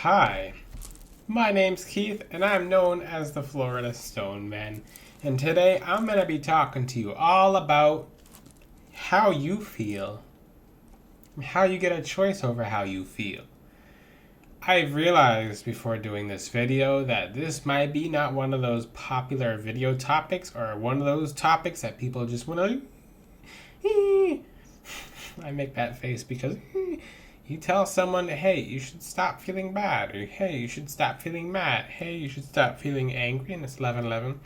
Hi, my name's Keith, and I'm known as the Florida Stone Man. And today I'm going to be talking to you all about how you feel, how you get a choice over how you feel. I've realized before doing this video that this might be not one of those popular video topics or one of those topics that people just want to. I make that face because you tell someone, hey, you should stop feeling bad, or hey, you should stop feeling mad, hey, you should stop feeling angry, and it's 11:11.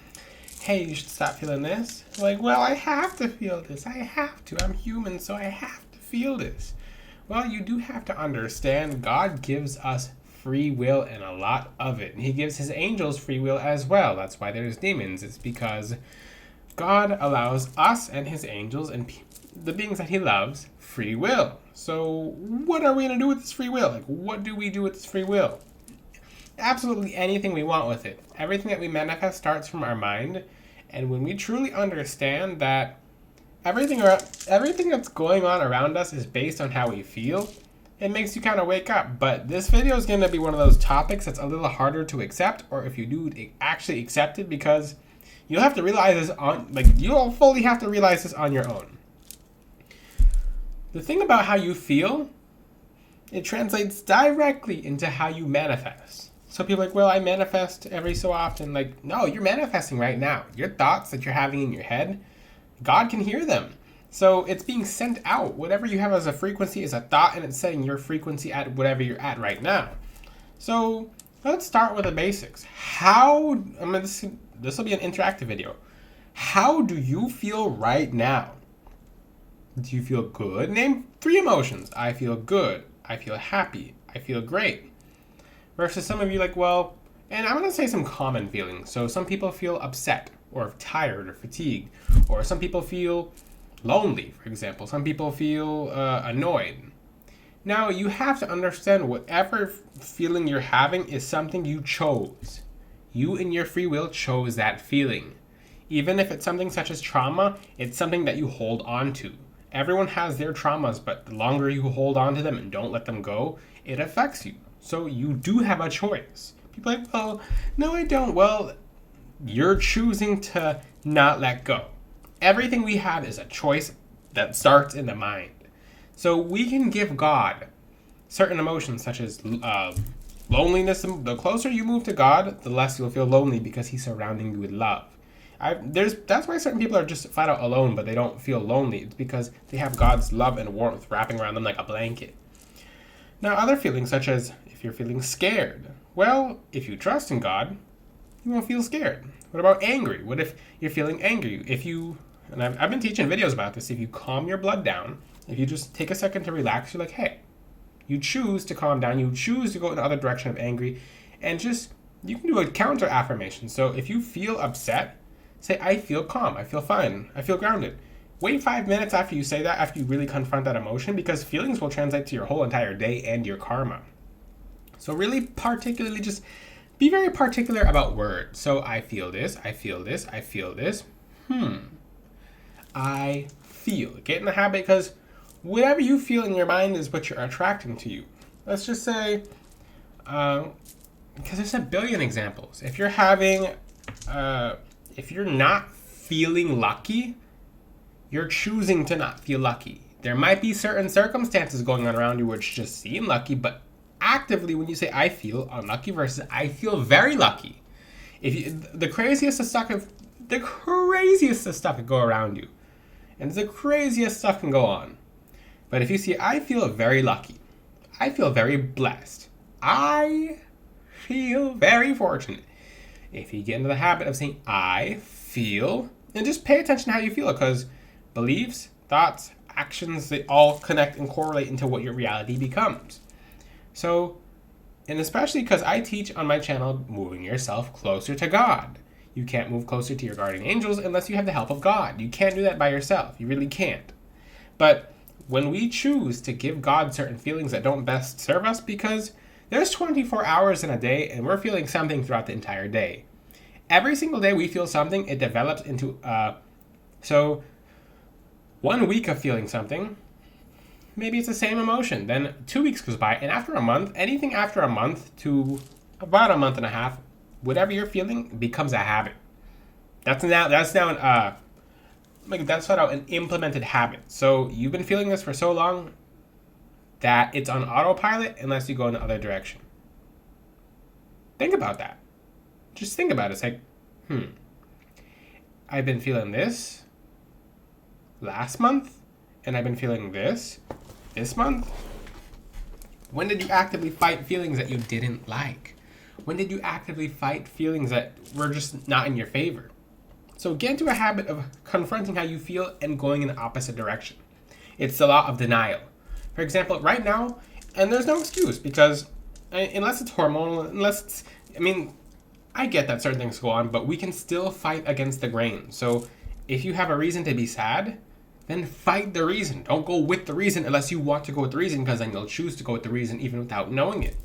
Hey, you should stop feeling this. Like, well, I have to feel this. I have to. I'm human, so I have to feel this. Well, you do have to understand God gives us free will and a lot of it. And he gives his angels free will as well. That's why there's demons. It's because God allows us and his angels and the beings that he loves free will. So what are we going to do with this free will? Like, what do we do with this free will? Absolutely anything we want with it. Everything that we manifest starts from our mind. And when we truly understand that everything that's going on around us is based on how we feel, it makes you kind of wake up. But this video is going to be one of those topics that's a little harder to accept, or if you do actually accept it, because you'll have to realize this you'll fully have to realize this on your own. The thing about how you feel, it translates directly into how you manifest. So people are like, well, I manifest every so often. Like, no, you're manifesting right now. Your thoughts that you're having in your head, God can hear them. So it's being sent out. Whatever you have as a frequency is a thought, and it's setting your frequency at whatever you're at right now. So let's start with the basics. This will be an interactive video. How do you feel right now? Do you feel good? Name 3 emotions. I feel good. I feel happy. I feel great. Versus some of you like, well, and I'm going to say some common feelings. So some people feel upset or tired or fatigued. Or some people feel lonely, for example. Some people feel annoyed. Now, you have to understand whatever feeling you're having is something you chose. You in your free will chose that feeling. Even if it's something such as trauma, it's something that you hold on to. Everyone has their traumas, but the longer you hold on to them and don't let them go, it affects you. So you do have a choice. People are like, well, no, I don't. Well, you're choosing to not let go. Everything we have is a choice that starts in the mind. So we can give God certain emotions such as loneliness. The closer you move to God, the less you'll feel lonely because he's surrounding you with love. That's why certain people are just flat out alone, but they don't feel lonely. It's because they have God's love and warmth wrapping around them like a blanket. Now, other feelings, such as if you're feeling scared. Well, if you trust in God, you won't feel scared. What about angry? What if you're feeling angry? And I've been teaching videos about this, if you calm your blood down, if you just take a second to relax, you're like, hey, you choose to calm down, you choose to go in the other direction of angry, and you can do a counter affirmation. So if you feel upset, say, I feel calm, I feel fine, I feel grounded. Wait 5 minutes after you say that, after you really confront that emotion, because feelings will translate to your whole entire day and your karma. So really particularly just be very particular about words. So I feel this, I feel this, I feel this. I feel. Get in the habit, because whatever you feel in your mind is what you're attracting to you. Let's just say, because there's a billion examples. If you're not feeling lucky, you're choosing to not feel lucky. There might be certain circumstances going on around you which just seem lucky, but actively when you say I feel unlucky versus I feel very lucky, the craziest of stuff can go around you, and the craziest stuff can go on. But if you see I feel very lucky, I feel very blessed, I feel very fortunate. If you get into the habit of saying I feel, and just pay attention to how you feel, because beliefs, thoughts, actions, they all connect and correlate into what your reality becomes. So, and especially because I teach on my channel moving yourself closer to God. You can't move closer to your guardian angels unless you have the help of God. You can't do that by yourself. You really can't. But when we choose to give God certain feelings that don't best serve us, because there's 24 hours in a day and we're feeling something throughout the entire day. Every single day we feel something, it develops into, so 1 week of feeling something maybe it's the same emotion. Then 2 weeks goes by, and after a month, anything after a month to about a month and a half, whatever you're feeling becomes a habit. That's now an implemented habit. So you've been feeling this for so long that it's on autopilot unless you go in the other direction. Think about that. Just think about it. It's like, I've been feeling this last month, and I've been feeling this month. When did you actively fight feelings that you didn't like? When did you actively fight feelings that were just not in your favor? So get into a habit of confronting how you feel and going in the opposite direction. It's the law of denial. For example, right now, and there's no excuse because unless it's hormonal, I get that certain things go on, but we can still fight against the grain. So if you have a reason to be sad, then fight the reason. Don't go with the reason unless you want to go with the reason, because then you'll choose to go with the reason even without knowing it.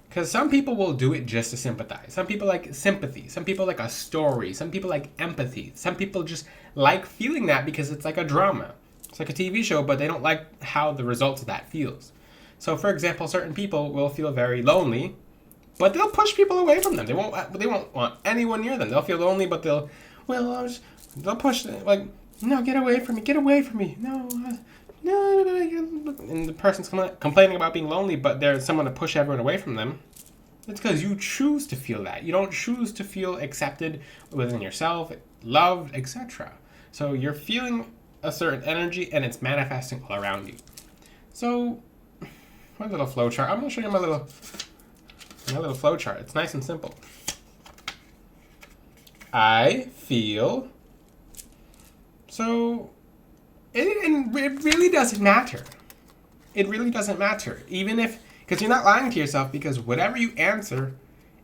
Because some people will do it just to sympathize. Some people like sympathy. Some people like a story. Some people like empathy. Some people just like feeling that because it's like a drama. It's like a TV show, but they don't like how the results of that feels. So, for example, certain people will feel very lonely, but they'll push people away from them. They won't want anyone near them. They'll feel lonely, but they'll push, like, no, get away from me, no, and the person's complaining about being lonely, but there's someone to push everyone away from them. It's because you choose to feel that. You don't choose to feel accepted within yourself, loved, etc. So you're feeling a certain energy, and it's manifesting all around you. So, my little flow chart. I'm going to show you my little flow chart. It's nice and simple. I feel. So, it really doesn't matter. It really doesn't matter. Even if, because you're not lying to yourself, because whatever you answer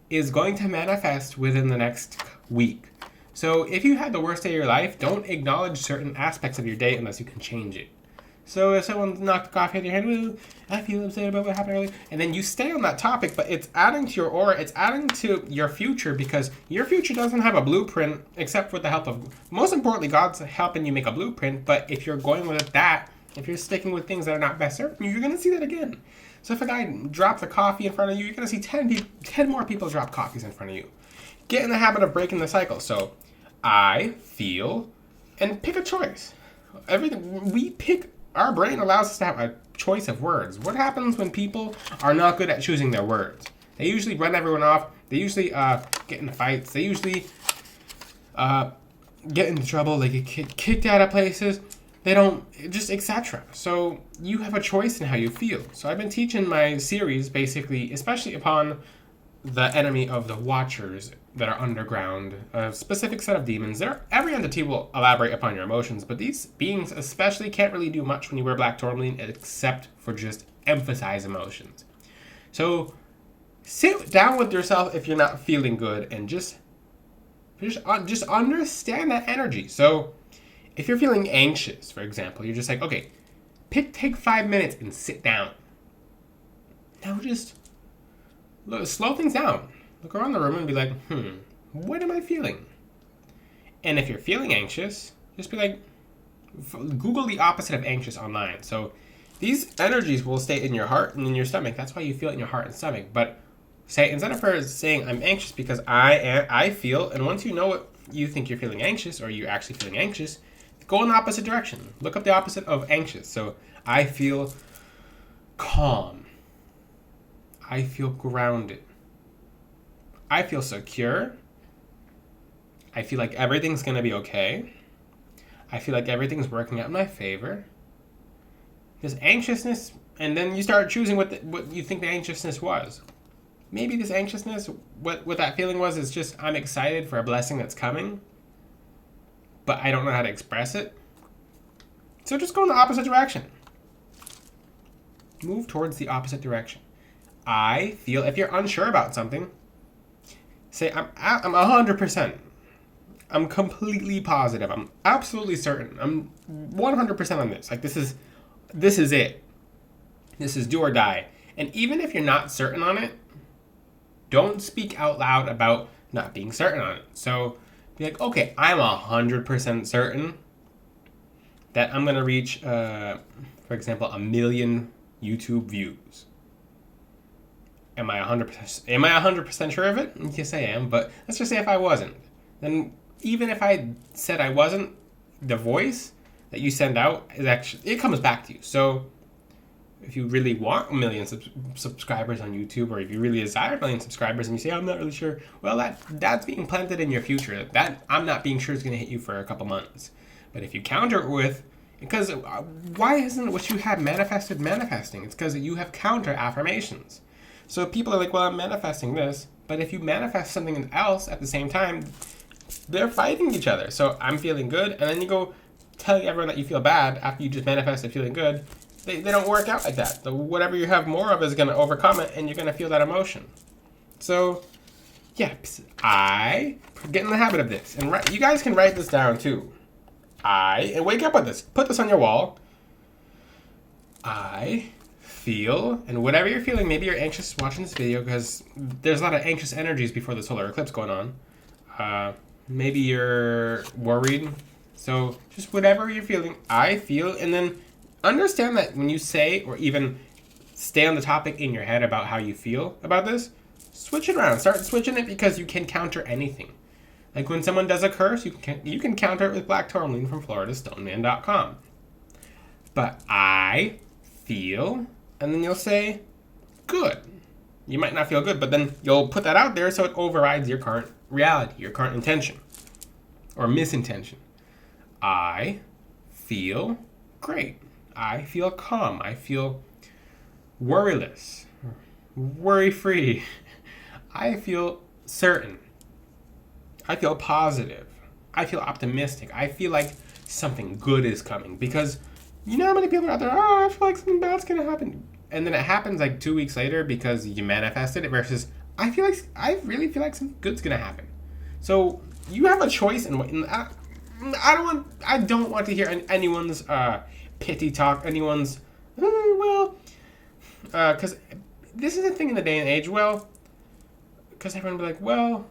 is going to manifest within the next week. So if you had the worst day of your life, don't acknowledge certain aspects of your day unless you can change it. So if someone knocked coffee in your head, well, I feel upset about what happened earlier, and then you stay on that topic, but it's adding to your aura, it's adding to your future, because your future doesn't have a blueprint except with the help of, most importantly, God's helping you make a blueprint. But if you're going with that, if you're sticking with things that are not best served, you're going to see that again. So if a guy drops a coffee in front of you, you're going to see 10 more people drop coffees in front of you. Get in the habit of breaking the cycle. So I feel, and pick a choice. Our brain allows us to have a choice of words. What happens when people are not good at choosing their words? They usually run everyone off. They usually get into fights. They usually get into trouble. They get kicked out of places. They don't, just etc. So you have a choice in how you feel. So I've been teaching my series basically, especially upon the enemy of the Watchers that are underground, a specific set of demons. Every entity will elaborate upon your emotions, but these beings especially can't really do much when you wear black tourmaline except for just emphasize emotions. So sit down with yourself if you're not feeling good and just understand that energy. So if you're feeling anxious, for example, you're just like, okay, take 5 minutes and sit down. Now just slow things down. Look around the room and be like, what am I feeling? And if you're feeling anxious, just be like, Google the opposite of anxious online. So these energies will stay in your heart and in your stomach. That's why you feel it in your heart and stomach. But say, instead of saying I'm anxious because I feel, and once you know what you think you're feeling anxious, or you're actually feeling anxious, go in the opposite direction. Look up the opposite of anxious. So I feel calm. I feel grounded. I feel secure. I feel like everything's going to be okay. I feel like everything's working out in my favor. This anxiousness, and then you start choosing what you think the anxiousness was. Maybe this anxiousness, what that feeling was, is just I'm excited for a blessing that's coming, but I don't know how to express it. So just go in the opposite direction. Move towards the opposite direction. I feel, if you're unsure about something, say I'm 100%. I'm completely positive. I'm absolutely certain. I'm 100% on this. Like this is it. This is do or die. And even if you're not certain on it, don't speak out loud about not being certain on it. So be like, okay, I'm 100% certain that I'm gonna reach for example, 1 million YouTube views. Am I 100% sure of it? Yes, I am. But let's just say if I wasn't, then even if I said I wasn't, the voice that you send out is actually, it comes back to you. So if you really want 1 million subscribers on YouTube, or if you really desire 1 million subscribers and you say, I'm not really sure, well, that's being planted in your future. That I'm not being sure is going to hit you for a couple months. But if you counter it with, because why isn't what you have manifested manifesting? It's because you have counter affirmations. So people are like, well, I'm manifesting this. But if you manifest something else at the same time, they're fighting each other. So I'm feeling good, and then you go telling everyone that you feel bad after you just manifested feeling good. They don't work out like that. So whatever you have more of is going to overcome it, and you're going to feel that emotion. So, yeah, I get in the habit of this. And you guys can write this down too. And wake up with this. Put this on your wall. I feel, and whatever you're feeling, maybe you're anxious watching this video because there's a lot of anxious energies before the solar eclipse going on. Maybe you're worried. So just whatever you're feeling, I feel, and then understand that when you say or even stay on the topic in your head about how you feel about this, switch it around. Start switching it because you can counter anything. Like when someone does a curse, you can counter it with black tourmaline from floridastoneman.com. But I feel, and then you'll say, good. You might not feel good, but then you'll put that out there so it overrides your current reality, your current intention, or misintention. I feel great. I feel calm. I feel worryless, worry-free. I feel certain. I feel positive. I feel optimistic. I feel like something good is coming because you know how many people are out there, oh, I feel like something bad's going to happen. And then it happens like 2 weeks later because you manifested it versus I really feel like something good's going to happen. So you have a choice and I don't want to hear anyone's pity talk, anyone's, because this is a thing in the day and age, because everyone will be like, well,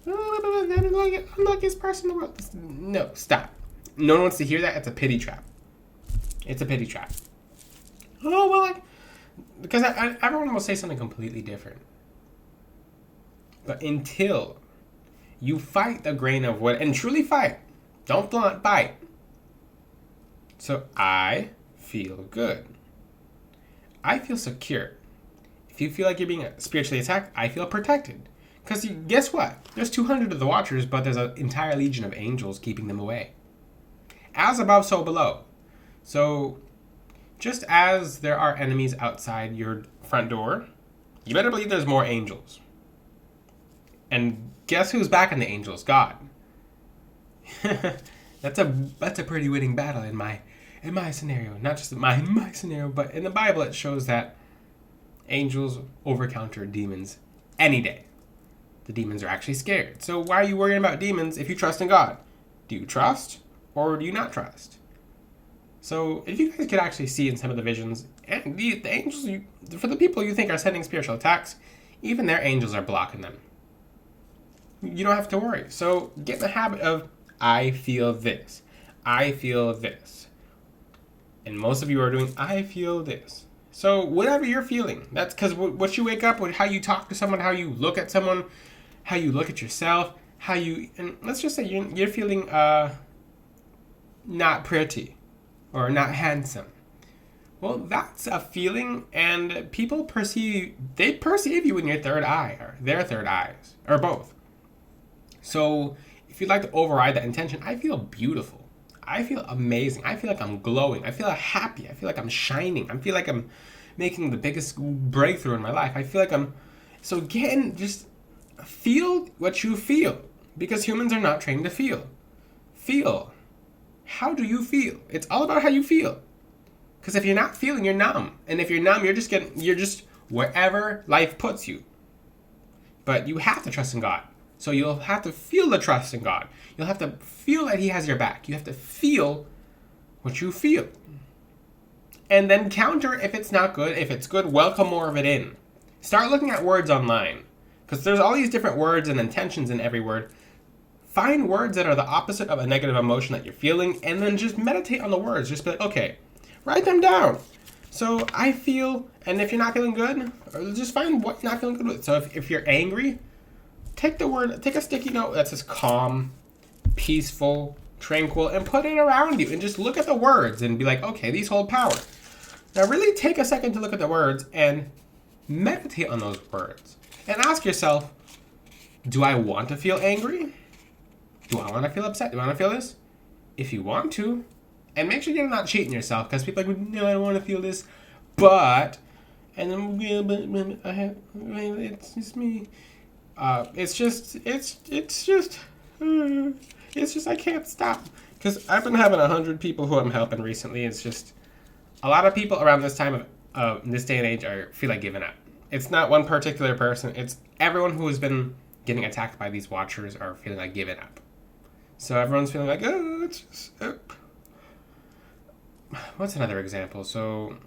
I'm the luckiest person in the world. No, stop. No one wants to hear that. It's a pity trap. It's a pity trap. Oh, well, because everyone will say something completely different. But until you fight the grain of what, and truly fight, don't bite. So I feel good. I feel secure. If you feel like you're being spiritually attacked, I feel protected. Because guess what? There's 200 of the Watchers, but there's an entire legion of angels keeping them away. As above, so below. So just as there are enemies outside your front door, you better believe there's more angels. And guess who's backing the angels? God. That's a pretty winning battle in my scenario. Not just my scenario, but in the Bible it shows that angels overcounter demons any day. The demons are actually scared. So why are you worrying about demons if you trust in God? Do you trust or do you not trust? So if you guys could actually see in some of the visions, and the angels, for the people you think are sending spiritual attacks, even their angels are blocking them. You don't have to worry. So get in the habit of, I feel this. I feel this. And most of you are doing, I feel this. So whatever you're feeling, that's because what you wake up with, how you talk to someone, how you look at someone, how you look at yourself, and let's just say you're feeling not pretty or not handsome. Well, that's a feeling, and people perceive you in your third eye, or their third eyes, or both. So if you'd like to override that intention, I feel beautiful. I feel amazing. I feel like I'm glowing. I feel happy. I feel like I'm shining. I feel like I'm making the biggest breakthrough in my life. I feel like so just feel what you feel, because humans are not trained to feel. Feel. How do you feel? It's all about how you feel. Because if you're not feeling, you're numb. And if you're numb, you're just wherever life puts you. But you have to trust in God. So you'll have to feel the trust in God. You'll have to feel that He has your back. You have to feel what you feel. And then counter if it's not good. If it's good, welcome more of it in. Start looking at words online. Because there's all these different words and intentions in every word. Find words that are the opposite of a negative emotion that you're feeling, and then just meditate on the words. Just be like, okay, Write them down. So I feel, and if you're not feeling good, just find what you're not feeling good with. So if you're angry, take a sticky note that says calm, peaceful, tranquil, and put it around you. And just look at the words and be like, okay, these hold power. Now really take a second to look at the words and meditate on those words. And ask yourself, do I want to feel angry? Do I want to feel upset? Do I want to feel this? If you want to, and make sure you're not cheating yourself, because people are like, no, I don't want to feel this, but, and then, yeah, but it's just me. It's just I can't stop. Because I've been having 100 people who I'm helping recently. It's just, a lot of people around this time of this day and age feel like giving up. It's not one particular person. It's everyone who has been getting attacked by these watchers are feeling like giving up. So everyone's feeling like, oh, it's just, what's another example? So,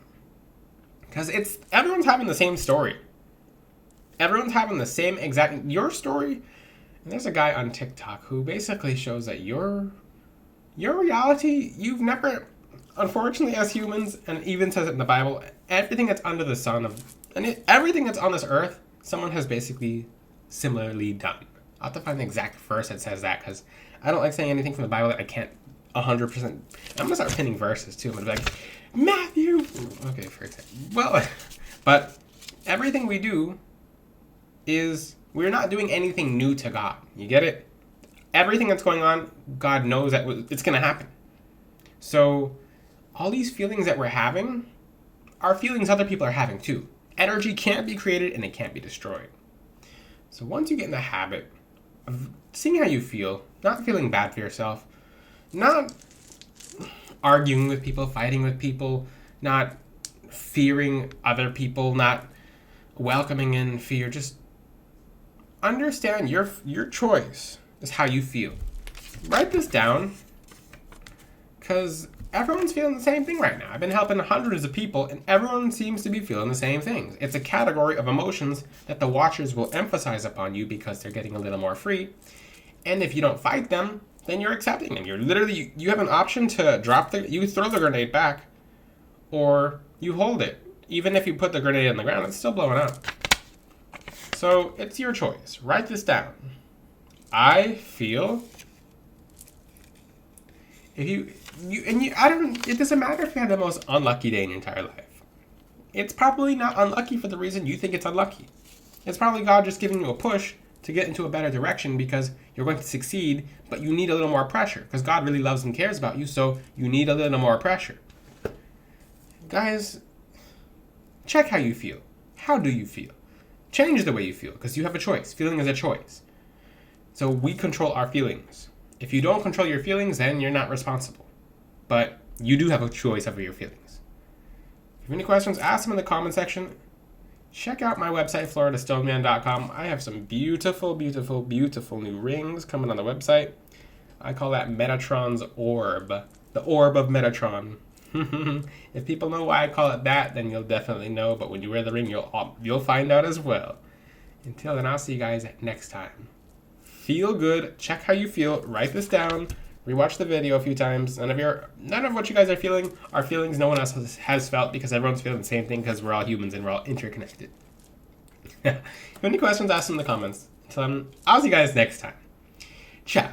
because everyone's having the same story. Everyone's having the same exact, your story. And there's a guy on TikTok who basically shows that your reality, you've never, unfortunately as humans, and it even says it in the Bible, everything that's under the sun everything that's on this earth, someone has basically similarly done. I'll have to find the exact verse that says that, because I don't like saying anything from the Bible that I can't 100%. I'm going to start pinning verses too. I'm going to be like, Matthew. Okay, for example. Well, but everything we do is, we're not doing anything new to God. You get it? Everything that's going on, God knows that it's going to happen. So all these feelings that we're having are feelings other people are having too. Energy can't be created and it can't be destroyed. So once you get in the habit of seeing how you feel, not feeling bad for yourself, not arguing with people, fighting with people, not fearing other people, not welcoming in fear, just understand your choice is how you feel. Write this down, because everyone's feeling the same thing right now. I've been helping hundreds of people, and everyone seems to be feeling the same things. It's a category of emotions that the watchers will emphasize upon you because they're getting a little more free. And if you don't fight them, then you're accepting them. You're literally, you have an option to you throw the grenade back, or you hold it. Even if you put the grenade on the ground, it's still blowing up. So it's your choice. Write this down. I feel, it doesn't matter if you have the most unlucky day in your entire life. It's probably not unlucky for the reason you think it's unlucky. It's probably God just giving you a push to get into a better direction because you're going to succeed, but you need a little more pressure because God really loves and cares about you, so you need a little more pressure. Guys, check how you feel. How do you feel? Change the way you feel because you have a choice. Feeling is a choice. So we control our feelings. If you don't control your feelings, then you're not responsible. But you do have a choice over your feelings. If you have any questions, ask them in the comment section. Check out my website, floridastoneman.com. I have some beautiful, beautiful, beautiful new rings coming on the website. I call that Metatron's orb. The orb of Metatron. If people know why I call it that, then you'll definitely know. But when you wear the ring, you'll find out as well. Until then, I'll see you guys next time. Feel good. Check how you feel. Write this down. Rewatch the video a few times. None of what you guys are feeling are feelings no one else has felt because everyone's feeling the same thing because we're all humans and we're all interconnected. If you have any questions, ask them in the comments. Until then, I'll see you guys next time. Ciao.